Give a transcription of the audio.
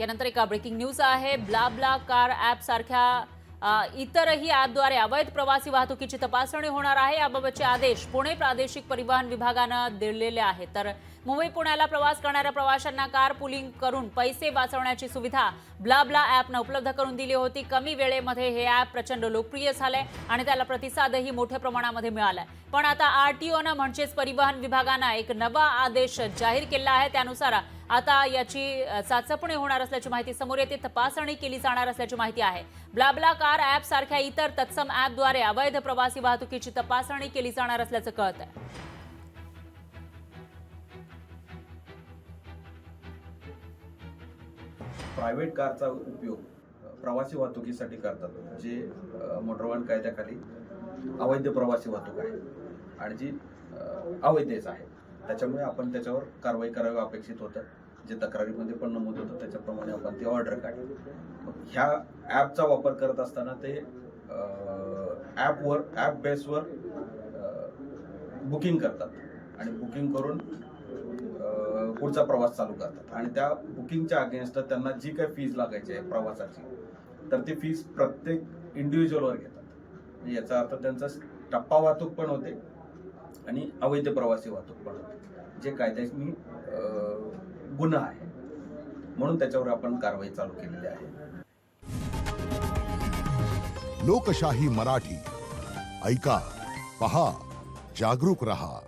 यानंतर एका breaking news आहे. ब्ला कार ॲप सारख्या इतरही ॲपद्वारे अवैध प्रवासी वाहतुकीची तपासणी होणार आहे. याबाबतचे आदेश पुणे प्रादेशिक परिवहन विभागानं दिलेले आहेत. तर मुंबई पुण्याला प्रवास करणाऱ्या प्रवाशांना कार पुलिंग करून पैसे वाचवण्याची सुविधा ब्ला ॲपनं उपलब्ध करून दिली होती. कमी वेळेमध्ये हे ॲप प्रचंड लोकप्रिय झालंय आणि त्याला प्रतिसादही मोठ्या प्रमाणामध्ये मिळालाय. पण आता आरटीओनं म्हणजेच परिवहन विभागानं एक नवा आदेश जाहीर केला आहे. त्यानुसार आता याची चाचपणी होणार असल्याची माहिती समोर येते. तपासणी केली जाणार असल्याची माहिती आहे. ब्ला कार ॲप सारख्या इतर तत्सम ॲपद्वारे अवैध प्रवासी वाहतुकीची तपासणी केली जाणार असल्याचं कळतंय. प्रायव्हेट कारचा उपयोग प्रवासी वाहतुकीसाठी करतात, जे मोटर वाहन कायद्याखाली अवैध प्रवासी वाहतूक आहे आणि जी अवैधच आहे. त्याच्यामुळे आपण त्याच्यावर कारवाई करावी अपेक्षित होतं. जे तक्रारीमध्ये पण नमूद होतं त्याच्याप्रमाणे आपण ती ऑर्डर काढली. ह्या ॲपचा वापर करत असताना ते ॲप बेसवर बुकिंग करतात आणि बुकिंग करून पुढचा प्रवास चालू करतात आणि त्या बुकिंगच्या अगेन्स्ट त्यांना जी काही फीज लागायची आहे प्रवासाची, तर ती फीज प्रत्येक इंडिव्हिज्युअलवर घेतात. याचा अर्थ त्यांचा टप्पा वाहतूक पण होते आणि अवैध प्रवासी वाहतूक पण होते, जे कायद्याने गुन्हा आहे. म्हणून त्याच्यावर आपण कारवाई चालू केलेली आहे. लोकशाही मराठी ऐका, पहा, जागरूक रहा.